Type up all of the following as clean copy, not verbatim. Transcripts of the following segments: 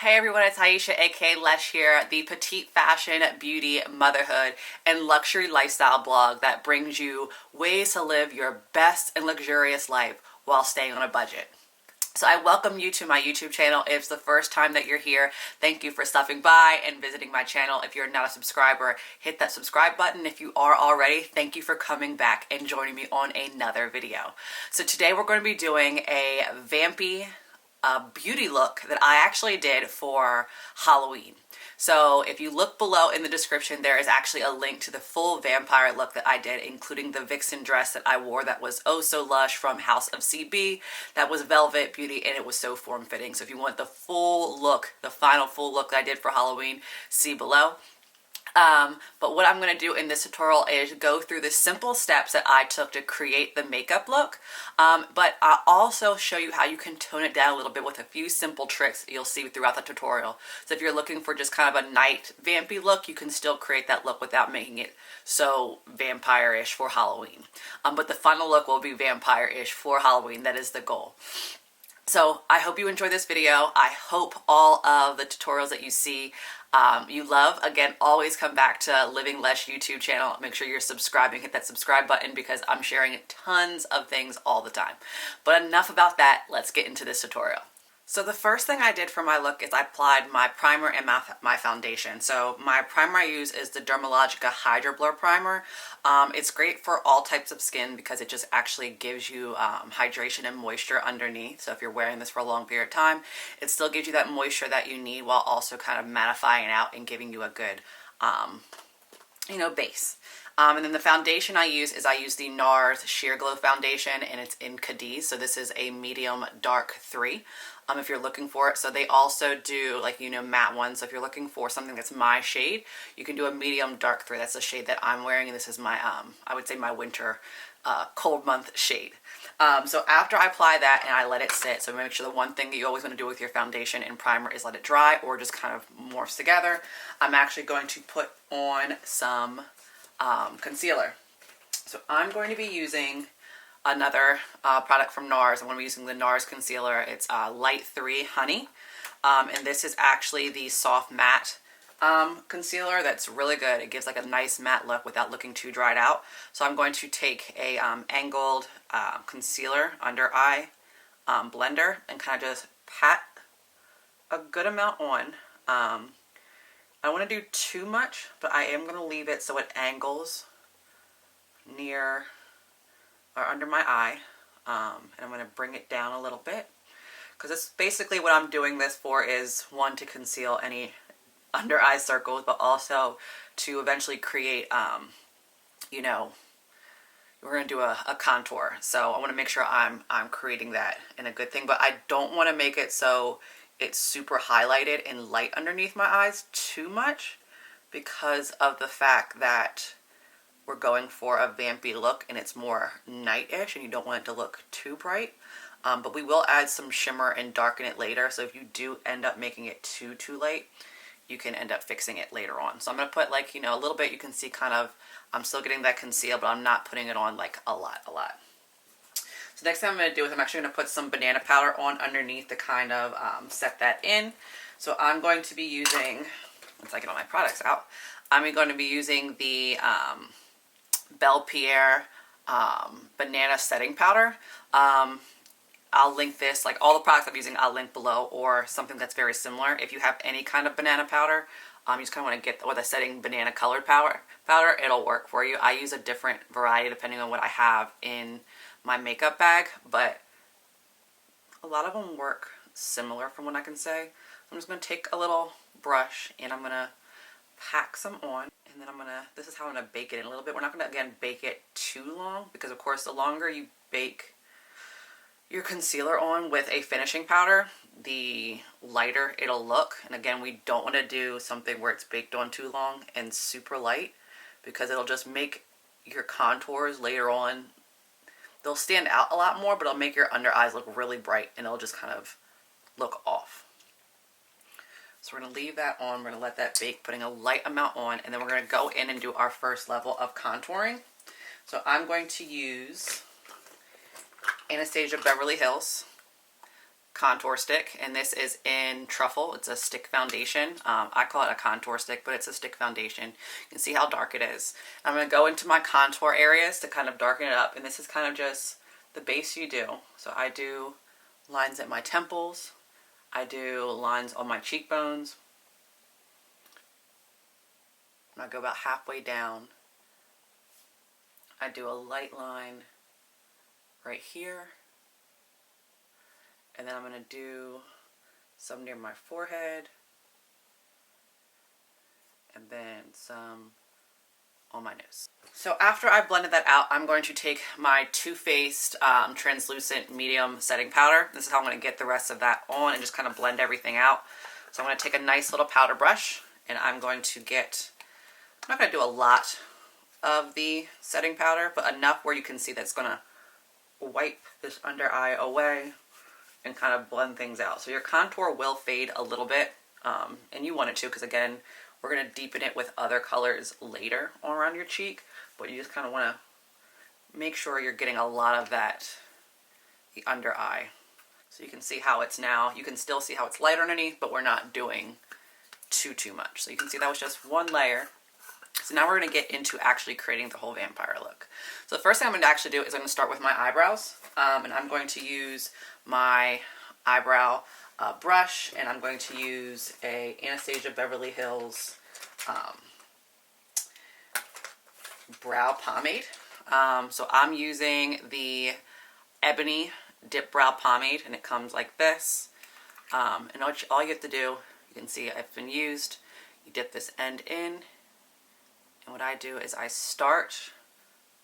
Hey everyone, it's Aisha aka Lesh here, the petite fashion, beauty, motherhood, and luxury lifestyle blog that brings you ways to live your best and luxurious life while staying on a budget. So I welcome you to my YouTube channel. If it's the first time that you're here, thank you for stopping by and visiting my channel. If you're not a subscriber, hit that subscribe button. If you are already, thank you for coming back and joining me on another video. So today we're going to be doing a vampy beauty look that I actually did for Halloween. So if you look below in the description, there is actually a link to the full vampire look that I did, including the vixen dress that I wore that was oh so lush from House of CB. That was velvet beauty and it was so form-fitting. So if you want the full look, the final full look that I did for Halloween, see below. But what I'm going to do in this tutorial is go through the simple steps that I took to create the makeup look, but I'll also show you how you can tone it down a little bit with a few simple tricks you'll see throughout the tutorial. So if you're looking for just kind of a night vampy look, you can still create that look without making it so vampire-ish for Halloween. But the final look will be vampire-ish for Halloween. That is the goal. So I hope you enjoy this video. I hope all of the tutorials that you see you love. Again, always come back to LivingLesh YouTube channel. Make sure you're subscribing. Hit that subscribe button because I'm sharing tons of things all the time. But enough about that. Let's get into this tutorial. So the first thing I did for my look is I applied my primer and my foundation. So my primer I use is the Dermalogica Hydro Blur Primer. It's great for all types of skin because it just actually gives you hydration and moisture underneath. So if you're wearing this for a long period of time, it still gives you that moisture that you need while also kind of mattifying it out and giving you a good, base. And then the foundation I use the NARS Sheer Glow Foundation, and it's in Cadiz. So this is a medium dark 3. If you're looking for it. So they also do matte ones. So if you're looking for something that's my shade, you can do a medium dark 3. That's the shade that I'm wearing, and this is my I would say my winter cold month shade. So after I apply that and I let it sit, so make sure the one thing that you always want to do with your foundation and primer is let it dry or just kind of morphs together. I'm actually going to put on some concealer. So I'm going to be using another product from NARS. I'm going to be using the NARS concealer. It's Light 3 Honey. And this is actually the soft matte concealer that's really good. It gives like a nice matte look without looking too dried out. So I'm going to take a angled concealer under eye blender and kind of just pat a good amount on. I don't want to do too much, but I am going to leave it so it angles near or under my eye, and I'm going to bring it down a little bit because it's basically what I'm doing this for is one, to conceal any under eye circles, but also to eventually create we're going to do a contour. So I want to make sure I'm creating that in a good thing, but I don't want to make it so it's super highlighted and light underneath my eyes too much because of the fact that we're going for a vampy look and it's more night-ish and you don't want it to look too bright. But we will add some shimmer and darken it later. So if you do end up making it too light, you can end up fixing it later on. So I'm going to put a little bit. You can see kind of, I'm still getting that conceal, but I'm not putting it on like a lot. So next thing I'm going to do is I'm actually going to put some banana powder on underneath to kind of set that in. So I'm going to be using, once I get all my products out, I'm going to be using the Belle Pierre banana setting powder. I'll link this, like all the products I'm using, I'll link below, or something that's very similar. If you have any kind of banana powder, you just kind of want to get with a setting banana colored powder, it'll work for you. I use a different variety depending on what I have in my makeup bag, but a lot of them work similar from what I can say. I'm just going to take a little brush and I'm going to pack some on. And then this is how I'm going to bake it in a little bit. We're not going to, again, bake it too long because, of course, the longer you bake your concealer on with a finishing powder, the lighter it'll look. And, again, we don't want to do something where it's baked on too long and super light because it'll just make your contours later on, they'll stand out a lot more, but it'll make your under eyes look really bright and it'll just kind of look off. So we're going to leave that on. We're going to let that bake, putting a light amount on, and then we're going to go in and do our first level of contouring. So I'm going to use Anastasia Beverly Hills contour stick, and this is in Truffle. It's a stick foundation. I call it a contour stick, but it's a stick foundation. You can see how dark it is. I'm going to go into my contour areas to kind of darken it up, and this is kind of just the base you do. So I do lines at my temples. I do lines on my cheekbones. And I go about halfway down. I do a light line right here. And then I'm going to do some near my forehead. And then some on my nose. So after I've blended that out, I'm going to take my Too Faced translucent medium setting powder. This is how I'm going to get the rest of that on and just kind of blend everything out. So I'm going to take a nice little powder brush, and I'm going to get, I'm not going to do a lot of the setting powder, but enough where you can see that's going to wipe this under eye away and kind of blend things out. So your contour will fade a little bit, and you want it to, because again, we're going to deepen it with other colors later around your cheek, but you just kind of want to make sure you're getting a lot of that, the under eye. So you can see how it's now, you can still see how it's lighter underneath, but we're not doing too much. So you can see that was just one layer. So now we're going to get into actually creating the whole vampire look. So the first thing I'm going to actually do is I'm going to start with my eyebrows, and I'm going to use my eyebrow brush, and I'm going to use a Anastasia Beverly Hills brow pomade. So I'm using the Ebony Dip Brow Pomade, and it comes like this. And all you have to do, you can see I've been used, you dip this end in, and what I do is I start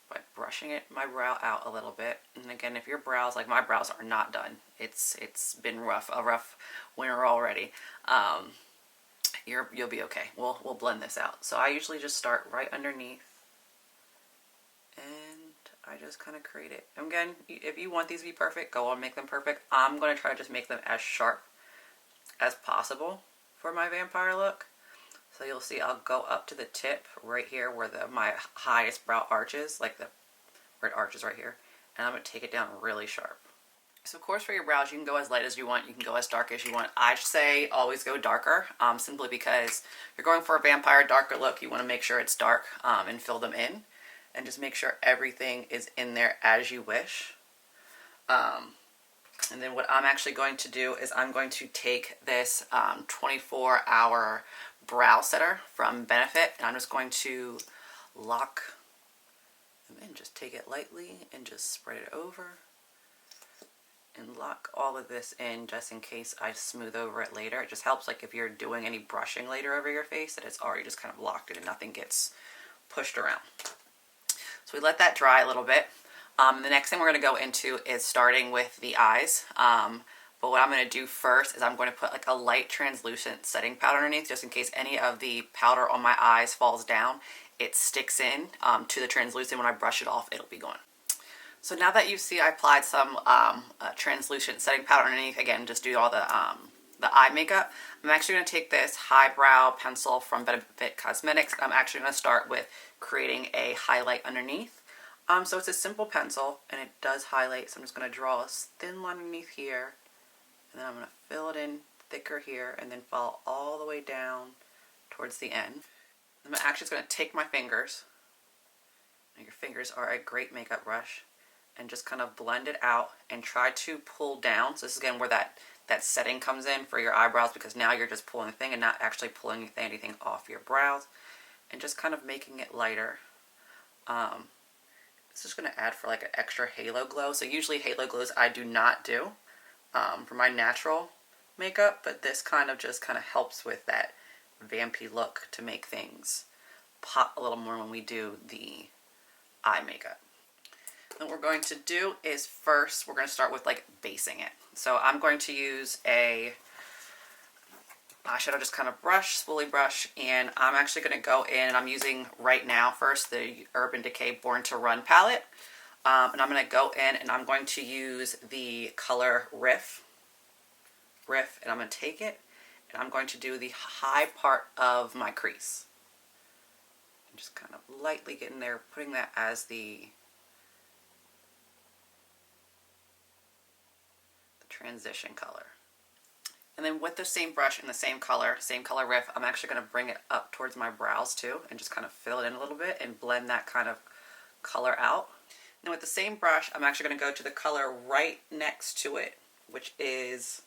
by brushing my brow out a little bit. And again, if your brows, like my brows, are not done, it's been a rough winter already, you'll be okay. We'll blend this out. So I usually just start right underneath, and I just kind of create it. And again, if you want these to be perfect, go on, make them perfect. I'm going to try to just make them as sharp as possible for my vampire look. So you'll see I'll go up to the tip right here where my highest brow arches, like where it arches right here, and I'm going to take it down really sharp. So of course for your brows, you can go as light as you want, you can go as dark as you want. I say always go darker, simply because if you're going for a vampire darker look, you want to make sure it's dark and fill them in, and just make sure everything is in there as you wish. And then what I'm actually going to do is I'm going to take this 24-hour brow setter from Benefit, and I'm just going to lock them in. Just take it lightly and just spread it over and lock all of this in, just in case I smooth over it later. It just helps, like if you're doing any brushing later over your face, that it's already just kind of locked in and nothing gets pushed around. So we let that dry a little bit. The next thing we're going to go into is starting with the eyes. But what I'm going to do first is I'm going to put like a light translucent setting powder underneath, just in case any of the powder on my eyes falls down. It sticks in to the translucent. When I brush it off, it'll be gone. So now that you see I applied some translucent setting powder underneath, again, just do all the eye makeup. I'm actually going to take this highbrow pencil from Benefit Cosmetics. I'm actually going to start with creating a highlight underneath. So it's a simple pencil, and it does highlight. So I'm just going to draw a thin line underneath here, and then I'm going to fill it in thicker here, and then follow all the way down towards the end. I'm actually just going to take my fingers, and your fingers are a great makeup brush, and just kind of blend it out and try to pull down. So this is again where that setting comes in for your eyebrows, because now you're just pulling the thing and not actually pulling anything off your brows, and just kind of making it lighter. It's just going to add for like an extra halo glow. So usually halo glows I do not do for my natural makeup, but this kind of helps with that vampy look to make things pop a little more when we do the eye makeup. What we're going to do is first we're going to start with like basing it. So I'm going to use a eyeshadow, just kind of spoolie brush, and I'm actually going to go in, and I'm using right now first the Urban Decay Born to Run palette, and I'm going to go in and I'm going to use the color Riff, and I'm going to take it and I'm going to do the high part of my crease, and just kind of lightly get in there, putting that as the transition color. And then with the same brush and the same color riff, I'm actually going to bring it up towards my brows too and just kind of fill it in a little bit and blend that kind of color out. Now with the same brush, I'm actually going to go to the color right next to it, which is...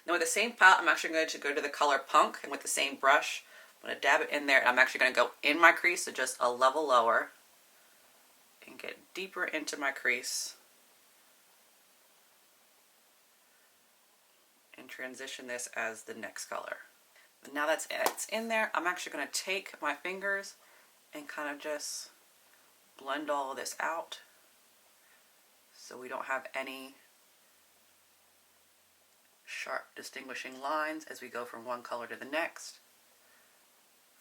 Now with the same palette, I'm actually going to go to the color Punk, and with the same brush, I'm going to dab it in there, and I'm actually going to go in my crease, so just a level lower, and get deeper into my crease, and transition this as the next color. But now that's it's in there, I'm actually going to take my fingers and kind of just blend all of this out so we don't have any sharp distinguishing lines as we go from one color to the next.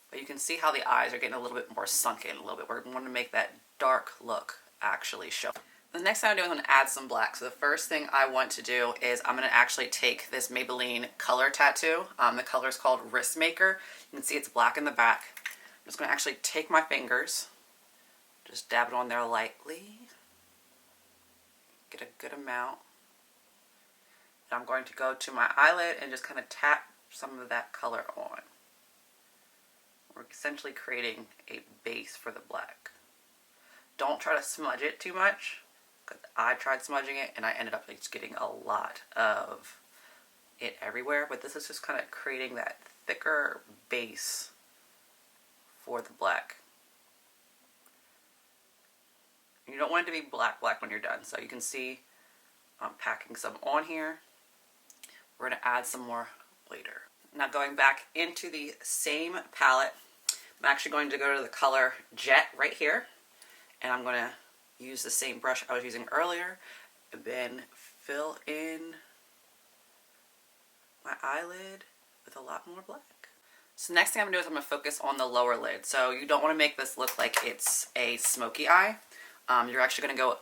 But you can see how the eyes are getting a little bit more sunken a little bit. We're going to make that dark look actually show. The next thing I'm doing is I'm going to add some black. So the first thing I want to do is I'm going to actually take this Maybelline color tattoo. The color is called Wrist Maker. You can see it's black in the back. I'm just going to actually take my fingers, just dab it on there lightly, get a good amount. I'm going to go to my eyelid and just kind of tap some of that color on. We're essentially creating a base for the black. Don't try to smudge it too much, because I tried smudging it and I ended up just getting a lot of it everywhere, but this is just kind of creating that thicker base for the black. You don't want it to be black when you're done, so you can see I'm packing some on here. We're going to add some more later. Now going back into the same palette, I'm actually going to go to the color Jet right here, and I'm going to use the same brush I was using earlier and then fill in my eyelid with a lot more black. So next thing I'm going to do is I'm going to focus on the lower lid. So you don't want to make this look like it's a smoky eye. You're actually going to go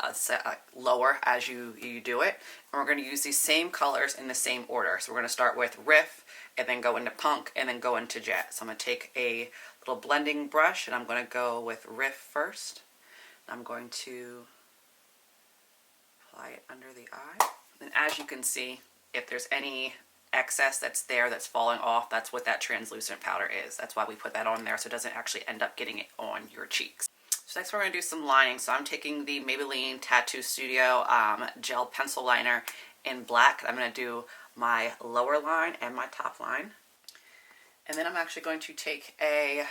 lower as you do it. And we're going to use these same colors in the same order. So we're going to start with Riff, and then go into Punk, and then go into Jet. So I'm going to take a little blending brush, and I'm going to go with Riff first. I'm going to apply it under the eye. And as you can see, if there's any excess that's there that's falling off, that's what that translucent powder is. That's why we put that on there, so it doesn't actually end up getting it on your cheeks. So next we're going to do some lining. So I'm taking the Maybelline Tattoo Studio gel pencil liner in black. I'm going to do my lower line and my top line. And then I'm actually going to take a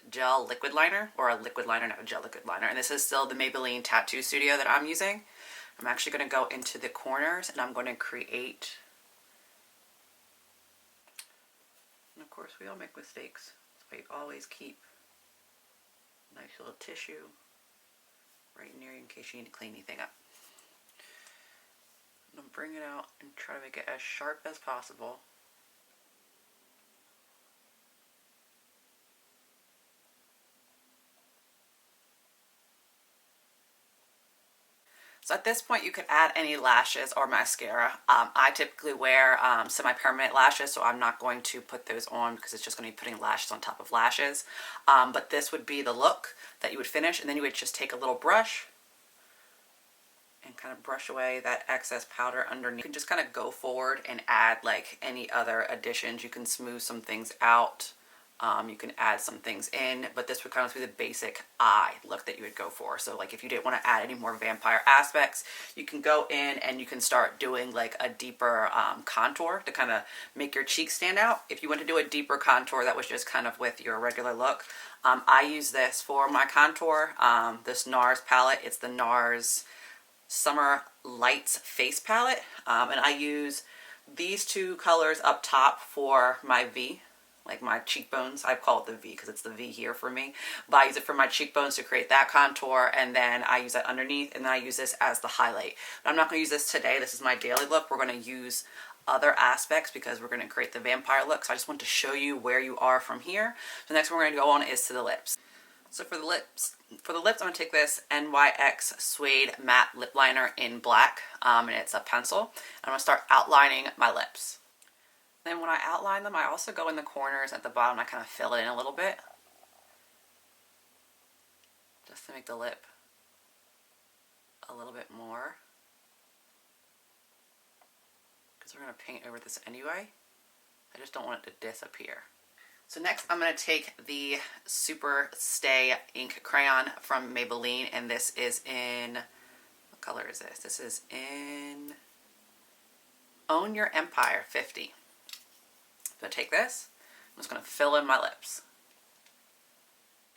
gel liquid liner, or a liquid liner, not a gel liquid liner. And this is still the Maybelline Tattoo Studio that I'm using. I'm actually going to go into the corners, and I'm going to create, and of course we all make mistakes, so you always keep a nice little tissue right near you in case you need to clean anything up. I'm going to bring it out and try to make it as sharp as possible. So at this point you could add any lashes or mascara. I typically wear semi-permanent lashes, so I'm not going to put those on because it's just going to be putting lashes on top of lashes. But this would be the look that you would finish, and then you would just take a little brush and kind of brush away that excess powder underneath. You can just kind of go forward and add like any other additions. You can smooth some things out. You can add some things in, but this would kind of be the basic eye look that you would go for. So like if you didn't want to add any more vampire aspects, you can go in and you can start doing like a deeper contour to kind of make your cheeks stand out. If you want to do a deeper contour that was just kind of with your regular look, I use this for my contour, this NARS palette. It's the NARS Summer Lights Face Palette, and I use these two colors up top for my V, like my cheekbones. I call it the V because it's the V here for me, but I use it for my cheekbones to create that contour, and then I use that underneath, and then I use this as the highlight. But I'm not going to use this today. This is my daily look. We're going to use other aspects because we're going to create the vampire look. So I just want to show you where you are from here. So next one we're going to go on is to the lips. So for the lips, I'm going to take this NYX Suede Matte Lip Liner in black, and it's a pencil. I'm going to start outlining my lips. Then when I outline them, I also go in the corners at the bottom. I kind of fill it in a little bit, just to make the lip a little bit more So we're going to paint over this anyway. I just don't want it to disappear. So next I'm going to take the Super Stay ink crayon from Maybelline, and this is in, what color is this? This is in Own Your Empire 50. So take this, I'm just going to fill in my lips.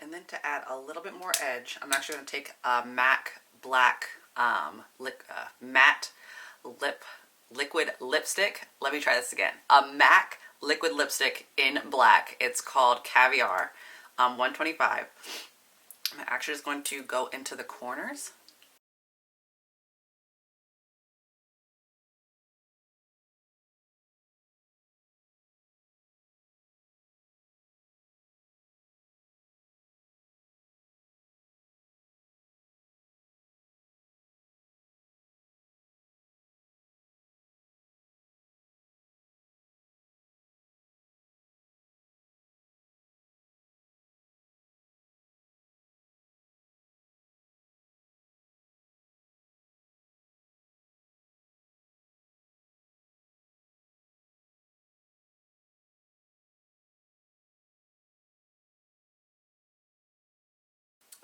And then to add a little bit more edge, I'm actually going to take a MAC black matte liquid lipstick. Let me try this again. A MAC liquid lipstick in black. It's called Caviar, 125. I'm actually just going to go into the corners.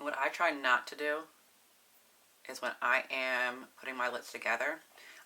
What I try not to do is when I am putting my lips together,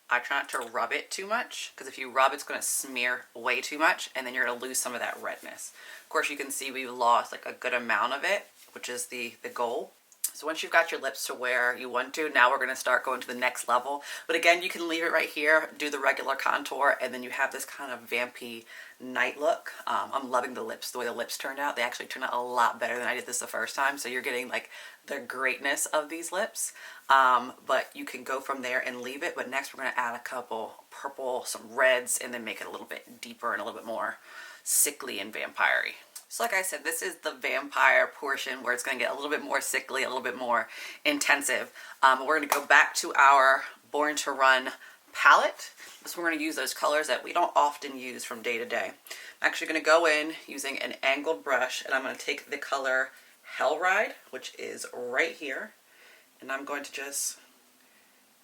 I try not to rub it too much, because if you rub, it's going to smear way too much, and then you're going to lose some of that redness. Of course, you can see we've lost like a good amount of it, which is the goal. So once you've got your lips to where you want to, now we're going to start going to the next level. But again, you can leave it right here, do the regular contour, and then you have this kind of vampy night look. I'm loving the lips, the way the lips turned out. They actually turned out a lot better than I did this the first time. So you're getting like the greatness of these lips. But you can go from there and leave it. But next we're going to add a couple purple, some reds, and then make it a little bit deeper and a little bit more sickly and vampire-y. So like I said, this is the vampire portion where it's going to get a little bit more sickly, a little bit more intensive. We're going to go back to our Born to Run palette. So we're going to use those colors that we don't often use from day to day. I'm actually going to go in using an angled brush, and I'm going to take the color Hell Ride, which is right here. And I'm going to just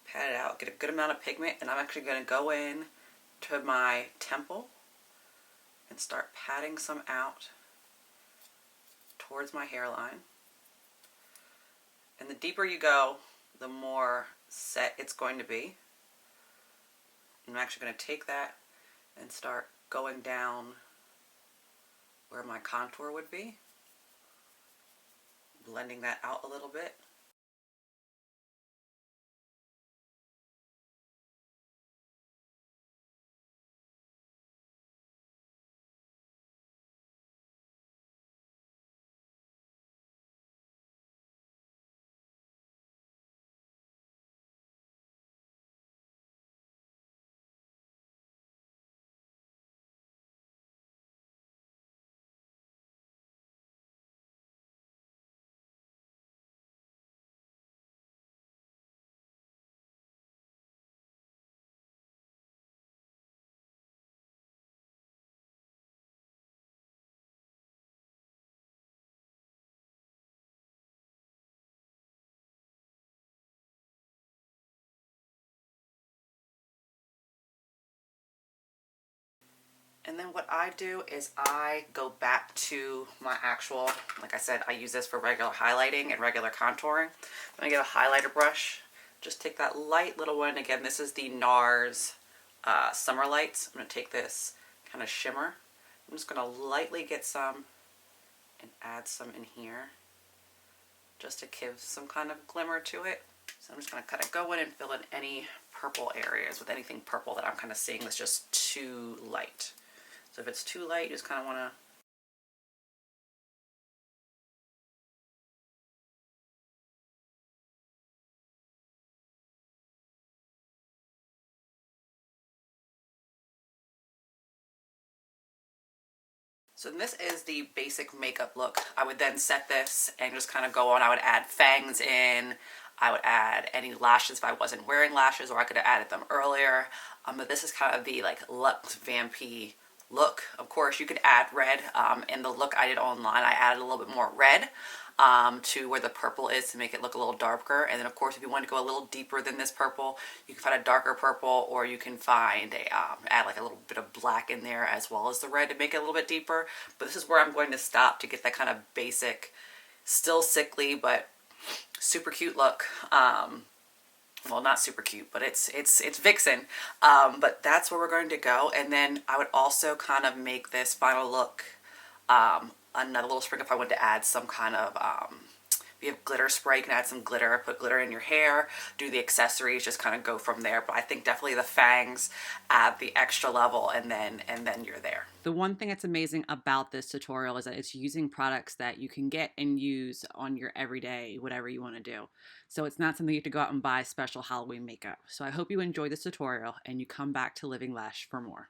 pat it out, get a good amount of pigment, and I'm actually going to go in to my temple and start patting some out towards my hairline. And the deeper you go, the more set it's going to be. I'm actually going to take that and start going down where my contour would be, blending that out a little bit. And then what I do is I go back to my actual, like I said, I use this for regular highlighting and regular contouring. I'm going to get a highlighter brush. Just take that light little one. Again, this is the NARS Summer Lights. I'm going to take this kind of shimmer. I'm just going to lightly get some and add some in here just to give some kind of glimmer to it. So I'm just going to kind of go in and fill in any purple areas with anything purple that I'm kind of seeing that's just too light. So if it's too light, you just kind of want to So this is the basic makeup look. I would then set this and just kind of go on. I would add fangs in. I would add any lashes if I wasn't wearing lashes, or I could have added them earlier. But this is kind of the like luxe vampy look. Of course, you could add red. In the look I did online, I added a little bit more red. to where the purple is to make it look a little darker. And then of course, if you want to go a little deeper than this purple, you can find a darker purple, or you can find a, add like a little bit of black in there as well as the red to make it a little bit deeper. But this is where I'm going to stop to get that kind of basic, still sickly, but super cute look. Well, not super cute, but it's Vixen. But that's where we're going to go. And then I would also kind of make this final look another little spring if I wanted to add some kind of, if you have glitter spray, you can add some glitter, put glitter in your hair, do the accessories, just kind of go from there. But I think definitely the fangs add the extra level, and then you're there. The one thing that's amazing about this tutorial is that it's using products that you can get and use on your everyday, whatever you want to do. So it's not something you have to go out and buy special Halloween makeup. So I hope you enjoy this tutorial and you come back to LivingLesh for more.